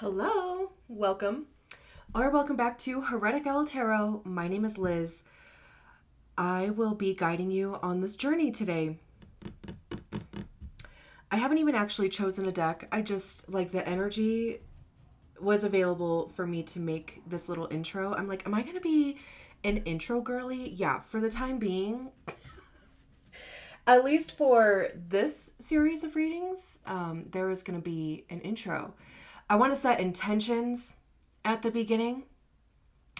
Hello, welcome back to Heretic Tarot. My name is Liz. I will be guiding you on this journey today. I haven't even actually chosen a deck. I just, the energy was available for me to make this little intro. I'm like, am I going to be an intro girly? Yeah, for the time being. At least for this series of readings, there is going to be an intro. I want to set intentions at the beginning,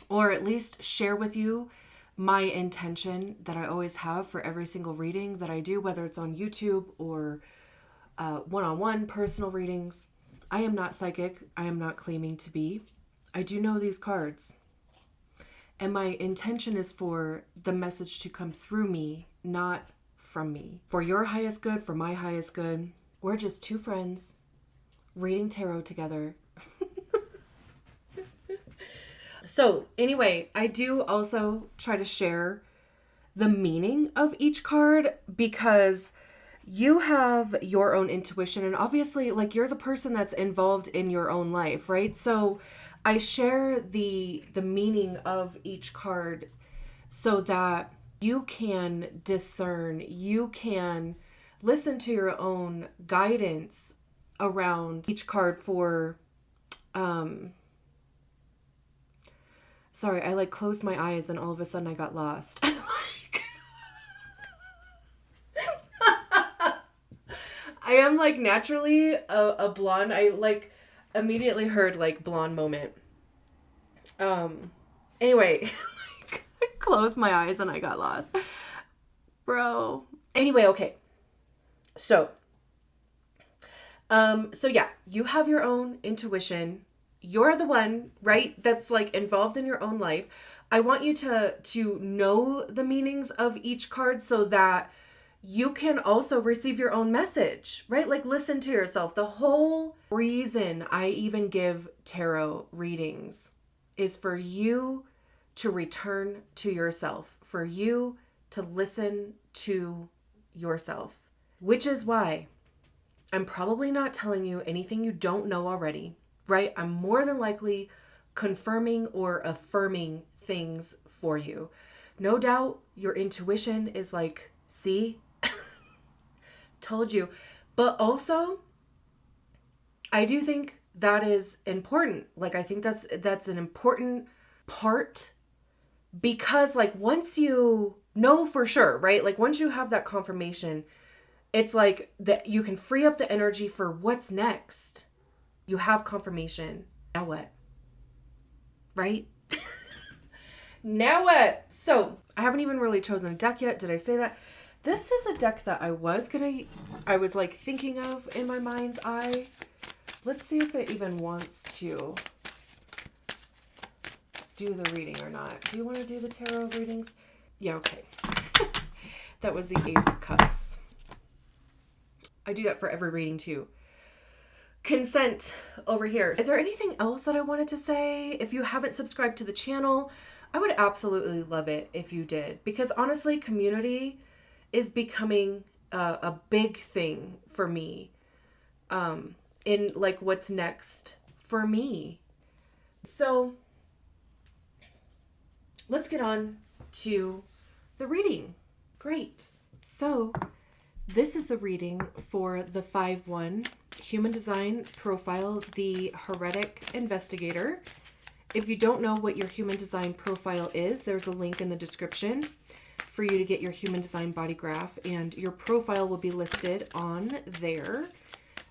or at least share with you my intention that I always have for every single reading that I do, whether it's on YouTube or one-on-one personal readings. I am not psychic. I am not claiming to be. I do know these cards. And my intention is for the message to come through me, not from me. For your highest good, for my highest good. We're just two friends reading tarot together. So anyway, I do also try to share the meaning of each card because you have your own intuition, and obviously you're the person that's involved in your own life, right? So I share the meaning of each card so that you can discern, you can listen to your own guidance around each card for sorry, I closed my eyes and all of a sudden I got lost. I am naturally a blonde. I immediately heard blonde moment. Anyway, I closed my eyes and I got lost. Bro. Anyway, okay. So yeah, you have your own intuition. You're the one, right, that's involved in your own life. I want you to know the meanings of each card so that you can also receive your own message, right? Listen to yourself. The whole reason I even give tarot readings is for you to return to yourself, for you to listen to yourself, which is why I'm probably not telling you anything you don't know already, right? I'm more than likely confirming or affirming things for you. No doubt your intuition is see, told you. But also, I do think that is important. I think that's an important part because once you know for sure, right? Once you have that confirmation, it's that you can free up the energy for what's next. You have confirmation. Now what? Right? Now what? So I haven't even really chosen a deck yet. Did I say that? This is a deck that I was thinking of in my mind's eye. Let's see if it even wants to do the reading or not. Do you want to do the tarot readings? Yeah, okay. That was the Ace of Cups. I do that for every reading too. Consent over here. Is there anything else that I wanted to say? If you haven't subscribed to the channel, I would absolutely love it if you did. Because honestly, community is becoming a big thing for me. In what's next for me. So let's get on to the reading. Great. So this is the reading for the 5-1 Human Design Profile, the Heretic Investigator. If you don't know what your Human Design Profile is, there's a link in the description for you to get your Human Design Body Graph, and your profile will be listed on there.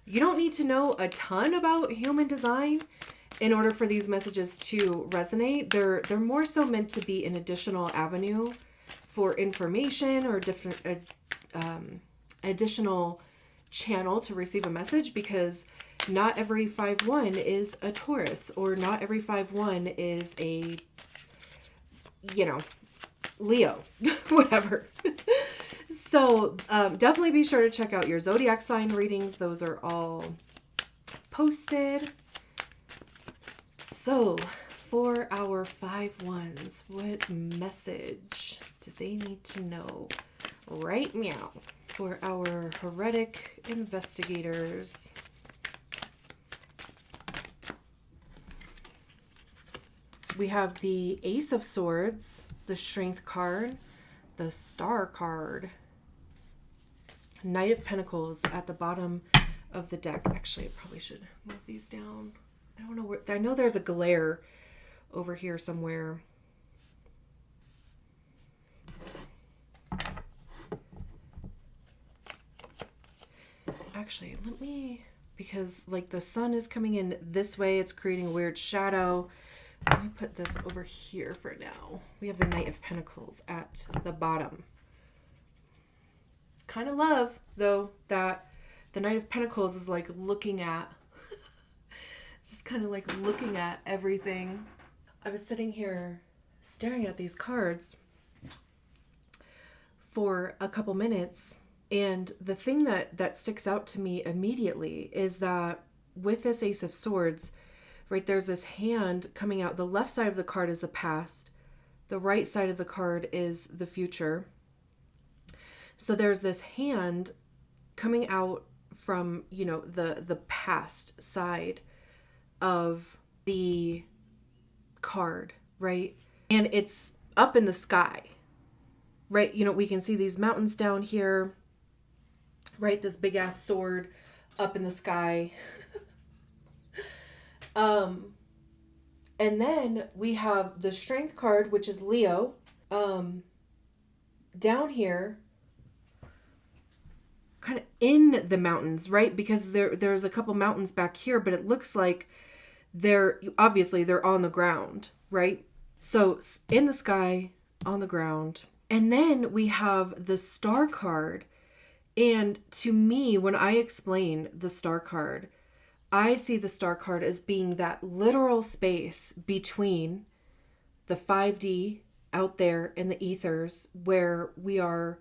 You don't need to know a ton about human design in order for these messages to resonate. They're more so meant to be an additional avenue for information or different additional channel to receive a message, because not every 5-1 is a Taurus, or not every 5-1 is a, Leo, whatever. So definitely be sure to check out your zodiac sign readings. Those are all posted. So for our 5-1s, what message do they need to know right now? For our Heretic Investigators, we have the Ace of Swords, the Strength card, the Star card, Knight of Pentacles at the bottom of the deck. Actually, I probably should move these down. I don't know where. I know there's a glare over here somewhere. Actually, let me, because like the sun is coming in this way, it's creating a weird shadow. Let me put this over here for now. We have the Knight of Pentacles at the bottom. Kind of love, though, that the Knight of Pentacles is like looking at, it's just kind of like looking at everything. I was sitting here staring at these cards for a couple minutes, and the thing that sticks out to me immediately is that with this Ace of Swords, right, there's this hand coming out. The left side of the card is the past. The right side of the card is the future. So there's this hand coming out from, you know, the past side of the card, right? And it's up in the sky, right? You know, we can see these mountains down here, right? This big ass sword up in the sky. And then we have the Strength card, which is Leo, down here, kind of in the mountains, right? Because there's a couple mountains back here, but it looks like they're on the ground, right? So in the sky, on the ground. And then we have the Star card. And to me, when I explain the Star card, I see the Star card as being that literal space between the 5D out there in the ethers, where we are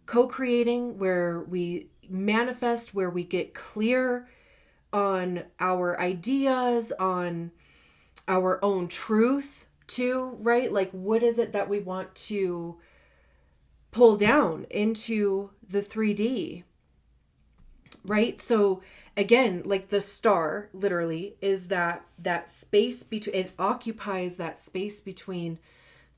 co-creating, where we manifest, where we get clear on our ideas, on our own truth too, right? Like, what is it that we want to pull down into the 3D, right? So again, like the star literally is that space between, it occupies that space between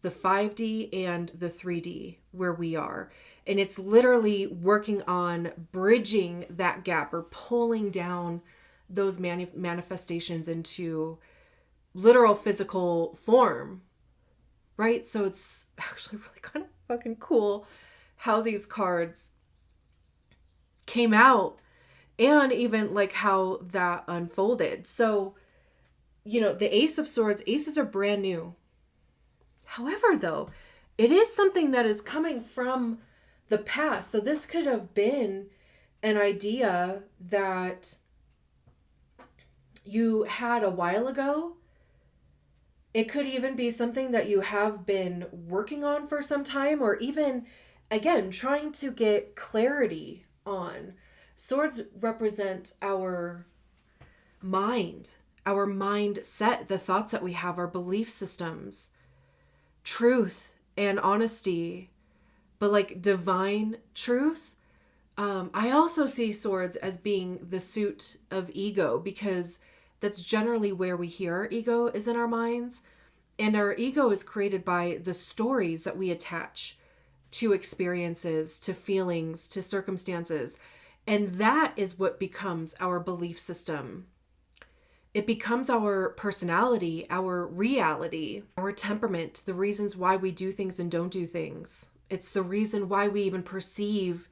the 5D and the 3D where we are. And it's literally working on bridging that gap or pulling down those manifestations into literal physical form, right? So it's actually really kind of fucking cool how these cards came out, and even like how that unfolded. So, you know, the Ace of Swords, aces are brand new. However, though, it is something that is coming from the past. So this could have been an idea that you had a while ago. It could even be something that you have been working on for some time, or even, again, trying to get clarity on. Swords represent our mindset, the thoughts that we have, our belief systems, truth and honesty, but like divine truth. I also see swords as being the suit of ego, because that's generally where we hear our ego is in our minds. And our ego is created by the stories that we attach to experiences, to feelings, to circumstances. And that is what becomes our belief system. It becomes our personality, our reality, our temperament, the reasons why we do things and don't do things. It's the reason why we even perceive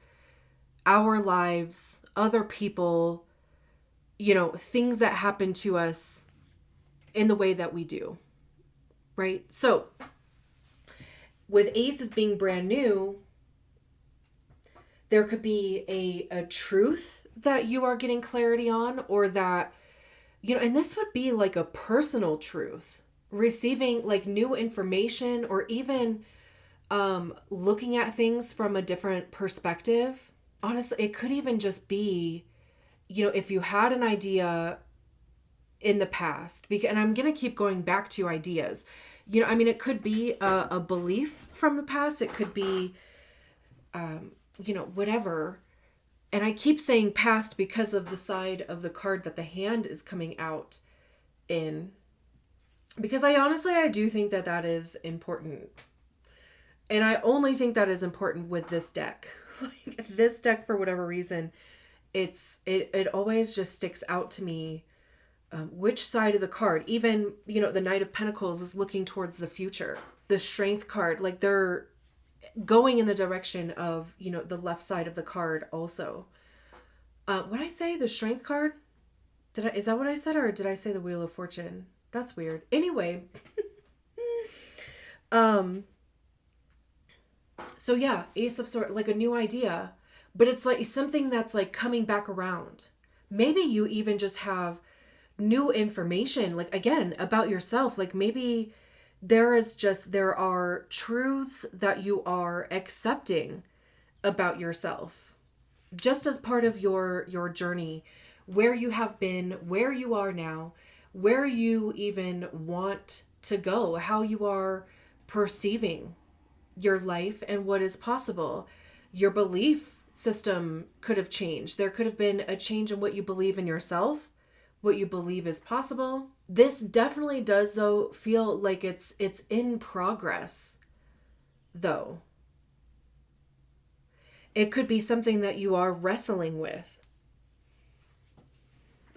our lives, other people, you know, things that happen to us in the way that we do, right? So with aces being brand new, there could be a truth that you are getting clarity on, or that, you know, and this would be like a personal truth, receiving like new information, or even looking at things from a different perspective. Honestly, it could even just be, you know, if you had an idea in the past, and I'm going to keep going back to ideas, you know, I mean, it could be a belief from the past. It could be, you know, whatever. And I keep saying past because of the side of the card that the hand is coming out in. Because I do think that that is important. And I only think that is important with this deck. Like this deck, for whatever reason, it always just sticks out to me. Which side of the card, even, the Knight of Pentacles is looking towards the future. The Strength card, like they're going in the direction of, the left side of the card also. What did I say? The Strength card? Is that what I said, or did I say the Wheel of Fortune? That's weird. Anyway, so yeah, Ace of Swords, like a new idea, but it's like something that's like coming back around. Maybe you even just have new information, like again, about yourself. Like maybe there are truths that you are accepting about yourself, just as part of your journey, where you have been, where you are now, where you even want to go, how you are perceiving your life and what is possible. Your belief system could have changed. There could have been a change in what you believe in yourself, what you believe is possible. This definitely does, though, feel like it's in progress, though. It could be something that you are wrestling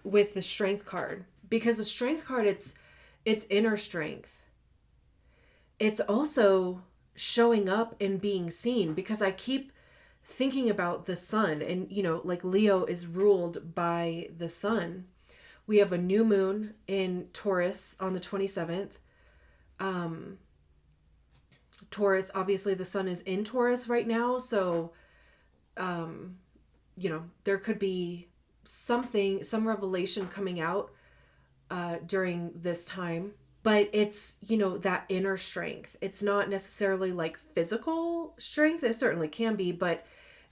with the Strength card, because the Strength card, it's inner strength. It's also showing up and being seen, because I keep thinking about the sun, and like Leo is ruled by the sun. We have a new moon in Taurus on the 27th. Taurus, obviously the sun is in Taurus right now, so there could be some revelation coming out during this time. But it's, that inner strength. It's not necessarily like physical strength. It certainly can be, but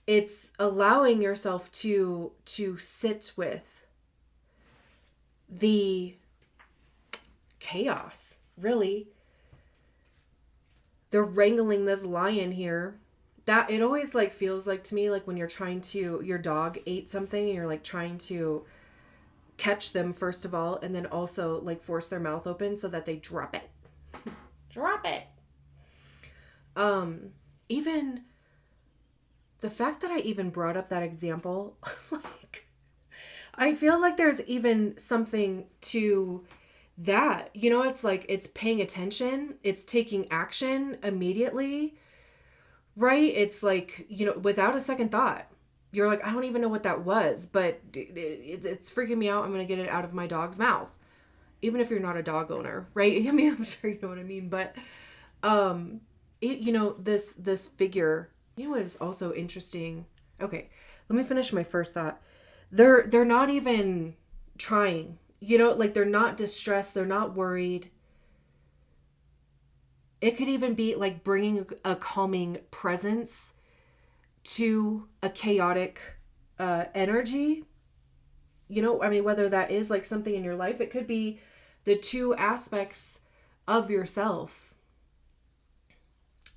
it's allowing yourself to sit with the chaos, really. They're wrangling this lion here. That it always like feels like to me like when your dog ate something and you're like trying to catch them first of all, and then also like force their mouth open so that they drop it. Drop it. Even the fact that I even brought up that example, like I feel like there's even something to that. It's like it's paying attention, it's taking action immediately, right? It's like, without a second thought. You're like, I don't even know what that was, but it's freaking me out. I'm going to get it out of my dog's mouth. Even if you're not a dog owner, right? I mean, I'm sure you know what I mean. But, this figure, what is also interesting? Okay, let me finish my first thought. They're not even trying, like they're not distressed. They're not worried. It could even be like bringing a calming presence to a chaotic energy. I mean, whether that is like something in your life, it could be the two aspects of yourself,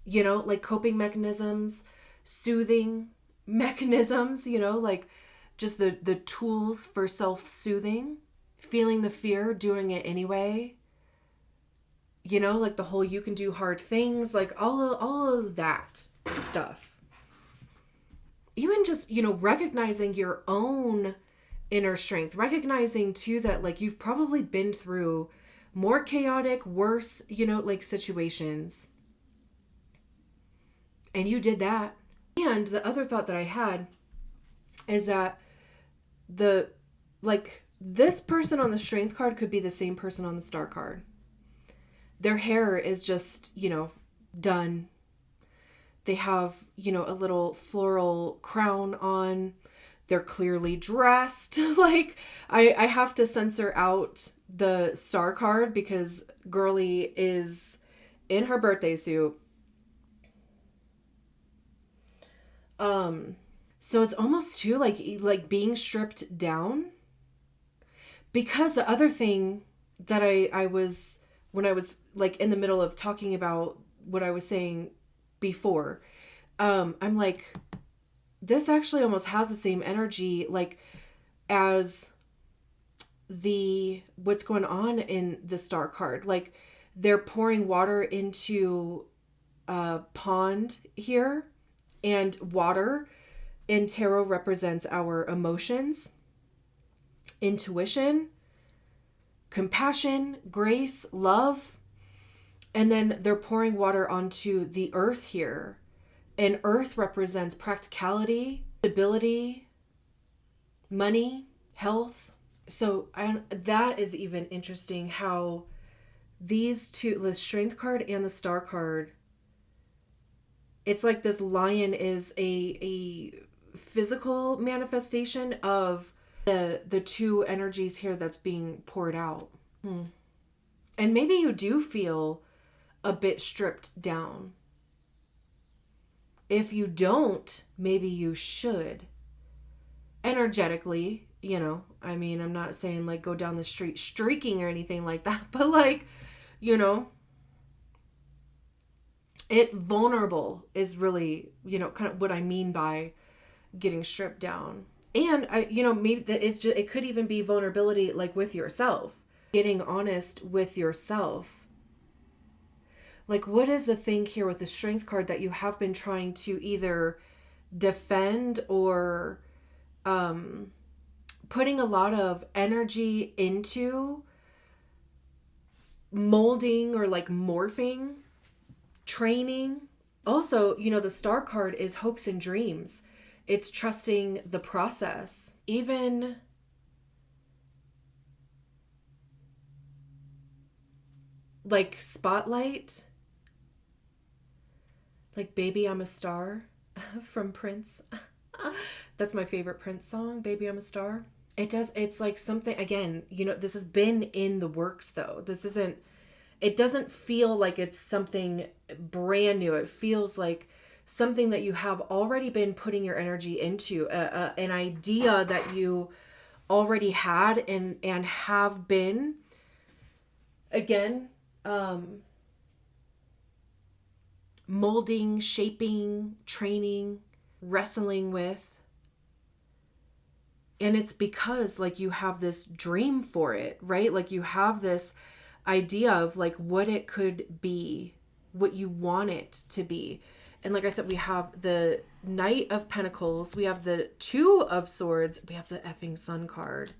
like coping mechanisms, soothing mechanisms, like just the tools for self-soothing, feeling the fear, doing it anyway, like the whole you can do hard things, like all of that stuff. Even just, recognizing your own inner strength, recognizing too that like you've probably been through more chaotic, worse, like situations. And you did that. And the other thought that I had is that this person on the Strength card could be the same person on the Star card. Their hair is just, done. They have, a little floral crown on. They're clearly dressed. Like, I have to censor out the Star card because girly is in her birthday suit. So it's almost too like being stripped down. Because the other thing that I was, when I was like in the middle of talking about what I was saying before, I'm like, this actually almost has the same energy like as the what's going on in the star card. Like they're pouring water into a pond here, and water in tarot represents our emotions, intuition, compassion, grace, love. And then they're pouring water onto the earth here. And earth represents practicality, stability, money, health. So that is even interesting how these two, the strength card and the star card, it's like this lion is a physical manifestation of the two energies here that's being poured out. And maybe you do feel a bit stripped down. If you don't, maybe you should. Energetically, you know, I mean, I'm not saying like go down the street streaking or anything like that, but like, you know, it vulnerable is really, you know, kind of what I mean by getting stripped down. And I, you know, maybe that is just, it could even be vulnerability like with yourself, getting honest with yourself. Like, what is the thing here with the strength card that you have been trying to either defend or putting a lot of energy into molding or like morphing, training? Also, you know, the star card is hopes and dreams. It's trusting the process. Even like spotlight, like Baby I'm a Star from Prince. That's my favorite Prince song, Baby I'm a Star. It's like something, again, you know, this has been in the works though. It doesn't feel like it's something brand new. It feels like something that you have already been putting your energy into, an idea that you already had and have been, again, molding, shaping, training, wrestling with. And it's because like you have this dream for it, right? Like you have this idea of like what it could be, what you want it to be. And like I said, we have the Knight of Pentacles, we have the Two of Swords, we have the effing Sun card,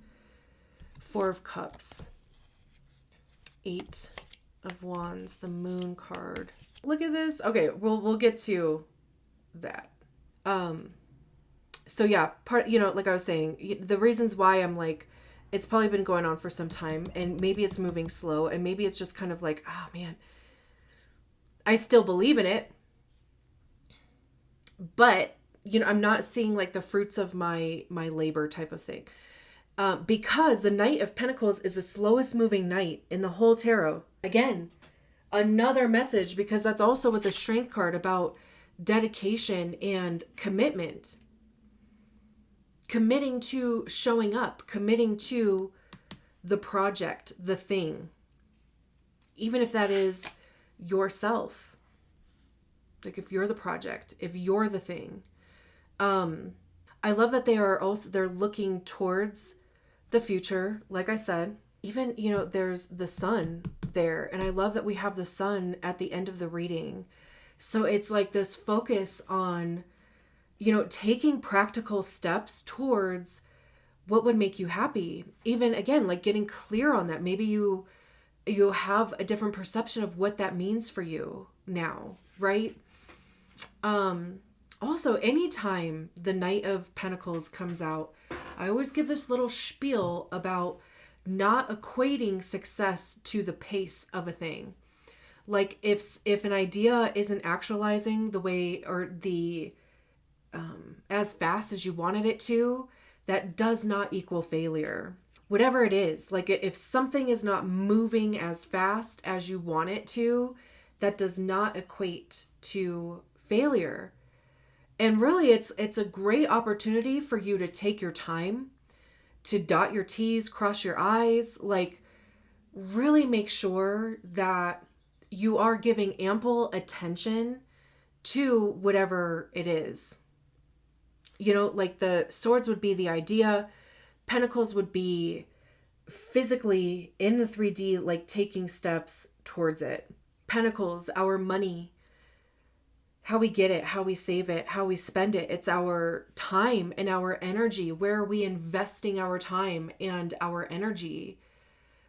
Four of Cups, Eight of Wands, the Moon card. Look at this. Okay, we'll get to that. So yeah, you know, like I was saying, the reasons why I'm like, it's probably been going on for some time, and maybe it's moving slow, and maybe it's just kind of like, oh man, I still believe in it, but you know, I'm not seeing like the fruits of my labor type of thing. Because the Knight of Pentacles is the slowest moving knight in the whole tarot. Again, another message, because that's also with the Strength card about dedication and commitment. Committing to showing up, committing to the project, the thing. Even if that is yourself. Like if you're the project, if you're the thing. I love that they're looking towards the future. Like I said, even, you know, there's the sun there. And I love that we have the sun at the end of the reading. So it's like this focus on, you know, taking practical steps towards what would make you happy. Even again, like getting clear on that. Maybe you have a different perception of what that means for you now, right? Also, anytime the Knight of Pentacles comes out, I always give this little spiel about not equating success to the pace of a thing. Like if an idea isn't actualizing the way or the as fast as you wanted it to, that does not equal failure. Whatever it is, like if something is not moving as fast as you want it to, that does not equate to failure. And really, it's a great opportunity for you to take your time, to dot your T's, cross your I's, like really make sure that you are giving ample attention to whatever it is. You know, like the swords would be the idea, pentacles would be physically in the 3D, like taking steps towards it. Pentacles, our money, how we get it, how we save it, how we spend it. It's our time and our energy. Where are we investing our time and our energy?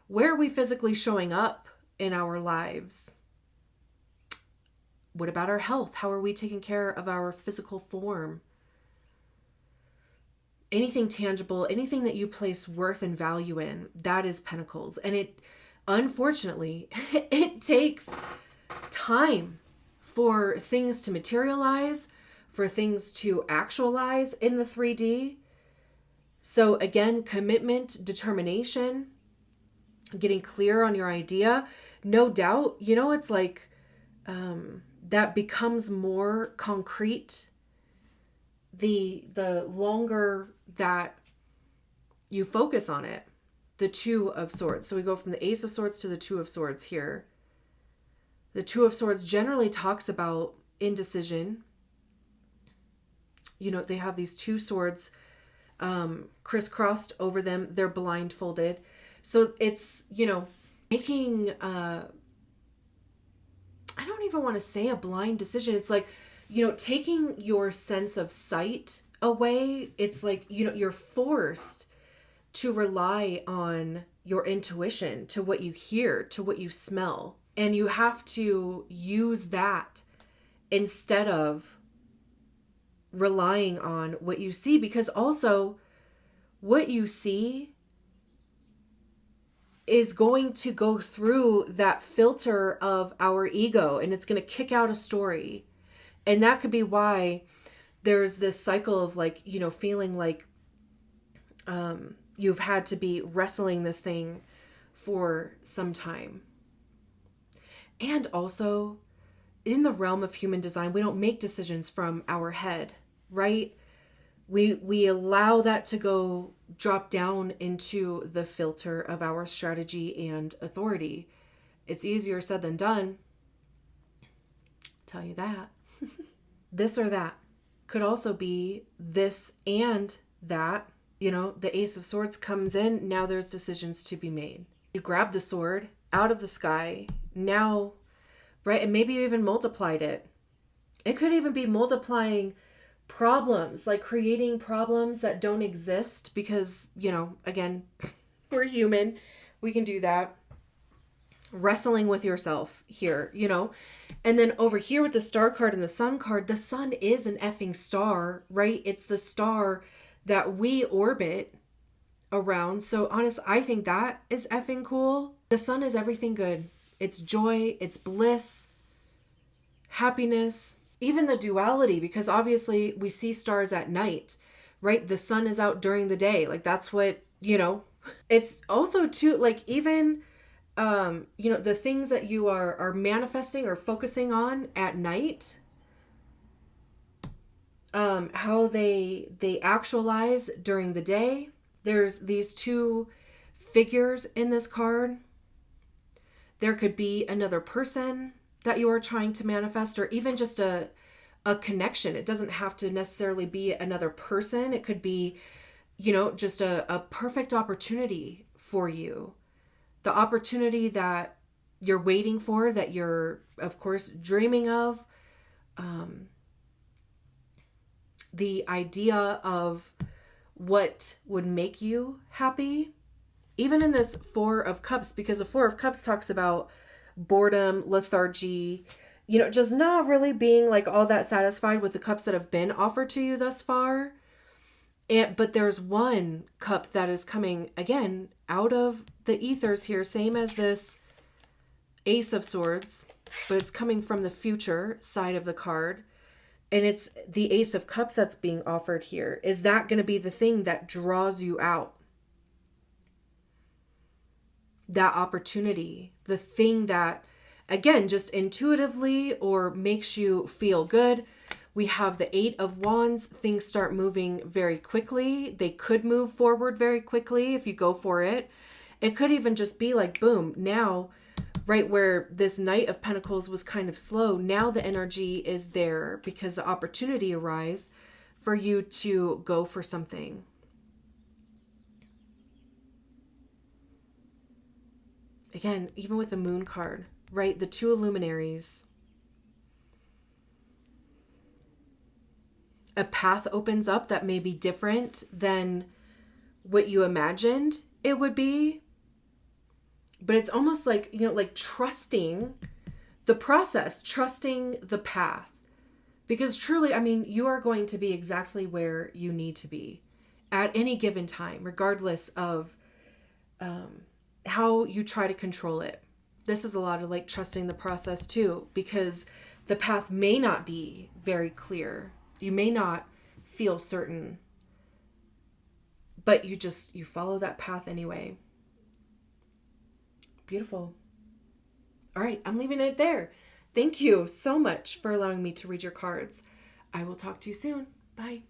Where are we physically showing up in our lives? What about our health? How are we taking care of our physical form? Anything tangible, anything that you place worth and value in, that is Pentacles. And it, unfortunately, it takes time for things to materialize, for things to actualize in the 3D. So again, commitment, determination, getting clear on your idea. No doubt, it's like that becomes more concrete the longer that you focus on it. The Two of Swords. So we go from the Ace of Swords to the Two of Swords here. The Two of Swords generally talks about indecision. They have these two swords crisscrossed over them. They're blindfolded. So it's, making, I don't even want to say a blind decision. It's like, taking your sense of sight away. It's like, you're forced to rely on your intuition, to what you hear, to what you smell. And you have to use that instead of relying on what you see, because also what you see is going to go through that filter of our ego, and it's going to kick out a story. And that could be why there's this cycle of like, feeling like you've had to be wrestling this thing for some time. And also, in the realm of human design, we don't make decisions from our head, right? We allow that to go drop down into the filter of our strategy and authority. It's easier said than done. I'll tell you that. This or that could also be this and that. The Ace of Swords comes in. Now there's decisions to be made. You grab the sword out of the sky. Now, right? And maybe you even multiplied it. It could even be multiplying problems, like creating problems that don't exist because, again, we're human. We can do that. Wrestling with yourself here, And then over here with the Star card and the Sun card, the Sun is an effing star, right? It's the star that we orbit around. So honest, I think that is effing cool. The Sun is everything good. It's joy, it's bliss, happiness, even the duality, because obviously we see stars at night, right? The sun is out during the day. Like that's what, it's also too, like even, the things that you are manifesting or focusing on at night, how they actualize during the day. There's these two figures in this card. There could be another person that you are trying to manifest, or even just a connection. It doesn't have to necessarily be another person. It could be, just a perfect opportunity for you. The opportunity that you're waiting for, that you're, of course, dreaming of. The idea of what would make you happy. Even in this Four of Cups, because the Four of Cups talks about boredom, lethargy, just not really being like all that satisfied with the cups that have been offered to you thus far. But there's one cup that is coming again out of the ethers here, same as this Ace of Swords, but it's coming from the future side of the card. And it's the Ace of Cups that's being offered here. Is that going to be the thing that draws you out? That opportunity, the thing that, again, just intuitively or makes you feel good. We have the Eight of Wands. Things start moving very quickly. They could move forward very quickly if you go for it. It could even just be like, boom, now, right where this Knight of Pentacles was kind of slow, now the energy is there because the opportunity arises for you to go for something. Again, even with the moon card, right? The two luminaries. A path opens up that may be different than what you imagined it would be. But it's almost like, like trusting the process, trusting the path. Because truly, I mean, you are going to be exactly where you need to be at any given time, regardless of how you try to control it. This is a lot of like trusting the process too, because the path may not be very clear. You may not feel certain, but you follow that path anyway. Beautiful. All right, I'm leaving it there. Thank you so much for allowing me to read your cards. I will talk to you soon. Bye.